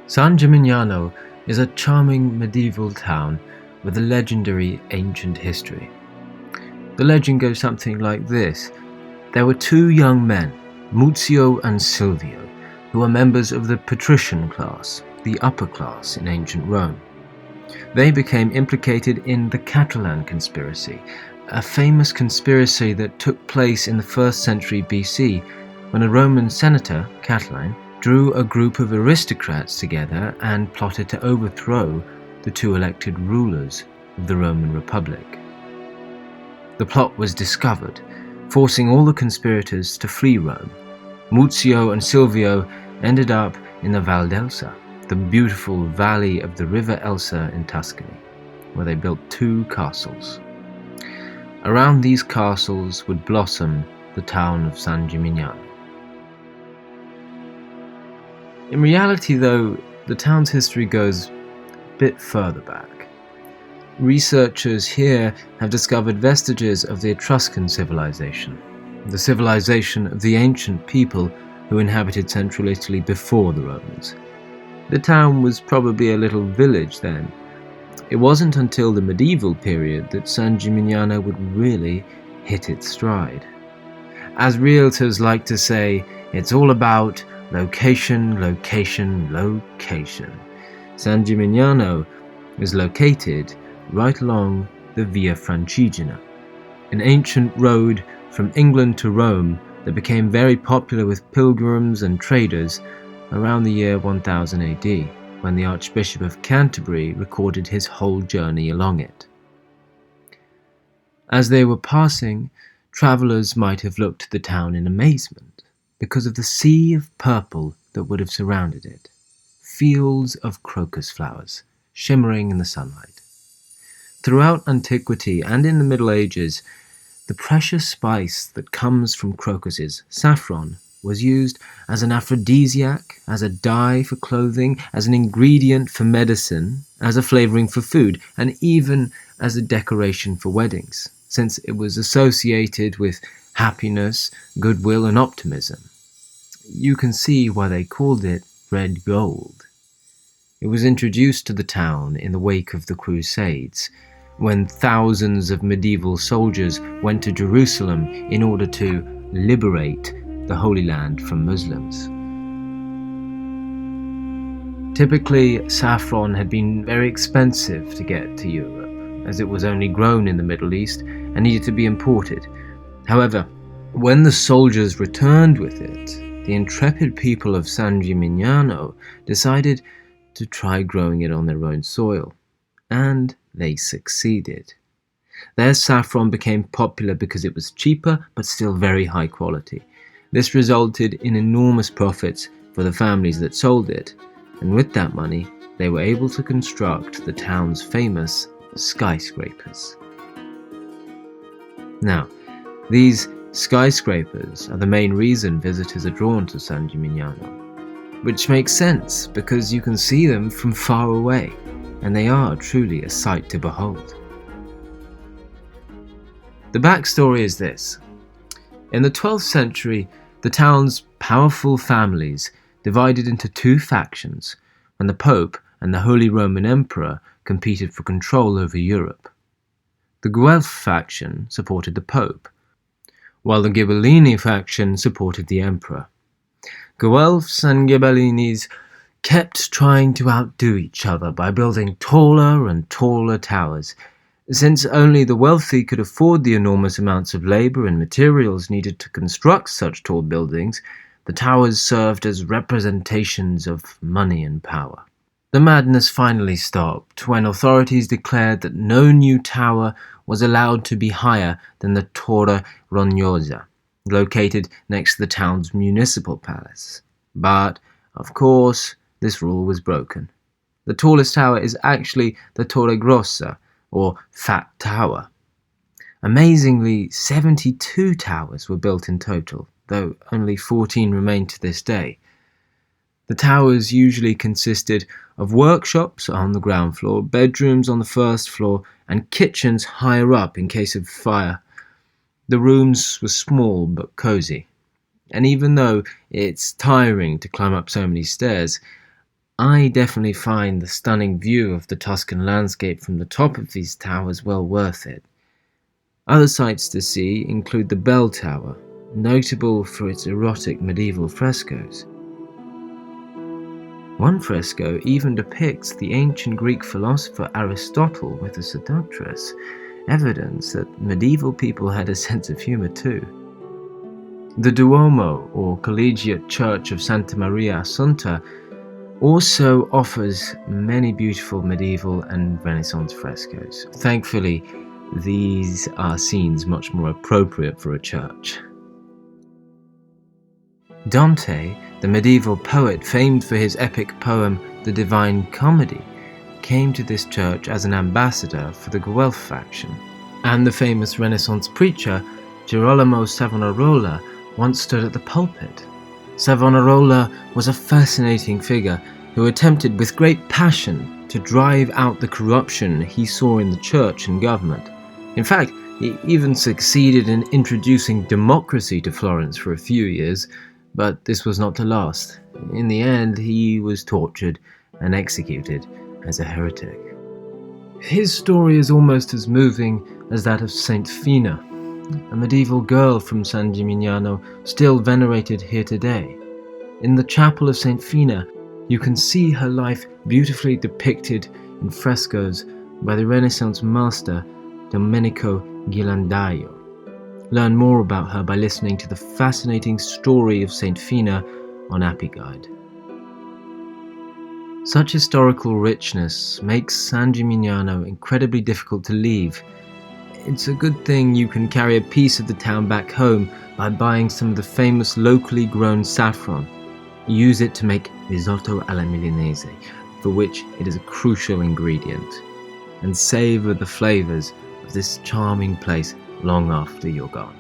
San Gimignano is a charming medieval town with a legendary ancient history. The legend goes something like this. There were two young men, Muzio and Silvio, who were members of the patrician class, the upper class in ancient Rome. They became implicated in the Catalan conspiracy, a famous conspiracy that took place in the 1st century BC when a Roman senator, Catiline, drew a group of aristocrats together and plotted to overthrow the two elected rulers of the Roman Republic. The plot was discovered, forcing all the conspirators to flee Rome. Muzio and Silvio ended up in the Val d'Elsa, the beautiful valley of the river Elsa in Tuscany, where they built two castles. Around these castles would blossom the town of San Gimignano. In reality, though, the town's history goes a bit further back. Researchers here have discovered vestiges of the Etruscan civilization, the civilization of the ancient people who inhabited central Italy before the Romans. The town was probably a little village then. It wasn't until the medieval period that San Gimignano would really hit its stride. As realtors like to say, it's all about location, location, location. San Gimignano is located right along the Via Francigena, an ancient road from England to Rome that became very popular with pilgrims and traders around the year 1000 AD, when the Archbishop of Canterbury recorded his whole journey along it. As they were passing, travellers might have looked at the town in amazement because of the sea of purple that would have surrounded it, fields of crocus flowers shimmering in the sunlight. Throughout antiquity and in the Middle Ages, the precious spice that comes from crocuses, saffron, was used as an aphrodisiac, as a dye for clothing, as an ingredient for medicine, as a flavouring for food, and even as a decoration for weddings, since it was associated with happiness, goodwill, and optimism. You can see why they called it red gold. It was introduced to the town in the wake of the Crusades, when thousands of medieval soldiers went to Jerusalem in order to liberate the Holy Land from Muslims. Typically, saffron had been very expensive to get to Europe, as it was only grown in the Middle East and needed to be imported. However, when the soldiers returned with it, the intrepid people of San Gimignano decided to try growing it on their own soil, and they succeeded. Their saffron became popular because it was cheaper but still very high quality. This resulted in enormous profits for the families that sold it, and with that money, they were able to construct the town's famous skyscrapers. Now, these skyscrapers are the main reason visitors are drawn to San Gimignano, which makes sense because you can see them from far away, and they are truly a sight to behold. The backstory is this. In the 12th century, the town's powerful families divided into two factions when the Pope and the Holy Roman Emperor competed for control over Europe. The Guelph faction supported the Pope, while the Ghibellini faction supported the Emperor. Guelphs and Ghibellinis kept trying to outdo each other by building taller and taller towers. Since only the wealthy could afford the enormous amounts of labour and materials needed to construct such tall buildings, the towers served as representations of money and power. The madness finally stopped when authorities declared that no new tower was allowed to be higher than the Torre Rognosa, located next to the town's municipal palace. But, of course, this rule was broken. The tallest tower is actually the Torre Grossa, or Fat Tower. Amazingly, 72 towers were built in total, though only 14 remain to this day. The towers usually consisted of workshops on the ground floor, bedrooms on the first floor, and kitchens higher up in case of fire. The rooms were small but cozy, and even though it's tiring to climb up so many stairs, I definitely find the stunning view of the Tuscan landscape from the top of these towers well worth it. Other sights to see include the Bell Tower, notable for its erotic medieval frescoes. One fresco even depicts the ancient Greek philosopher Aristotle with a seductress, evidence that medieval people had a sense of humor too. The Duomo, or Collegiate Church of Santa Maria Assunta, also offers many beautiful medieval and Renaissance frescoes. Thankfully, these are scenes much more appropriate for a church. Dante, the medieval poet famed for his epic poem The Divine Comedy, came to this church as an ambassador for the Guelph faction, and the famous Renaissance preacher Girolamo Savonarola once stood at the pulpit. Savonarola was a fascinating figure who attempted with great passion to drive out the corruption he saw in the church and government. In fact, he even succeeded in introducing democracy to Florence for a few years, but this was not to last. In the end, he was tortured and executed as a heretic. His story is almost as moving as that of Saint Fina, a medieval girl from San Gimignano still venerated here today. In the chapel of Saint Fina, you can see her life beautifully depicted in frescoes by the Renaissance master Domenico Ghirlandaio. Learn more about her by listening to the fascinating story of Saint Fina on AppyGuide. Such historical richness makes San Gimignano incredibly difficult to leave. It's a good thing you can carry a piece of the town back home by buying some of the famous locally grown saffron. Use it to make risotto alla milanese, for which it is a crucial ingredient, and savor the flavors of this charming place long after you're gone.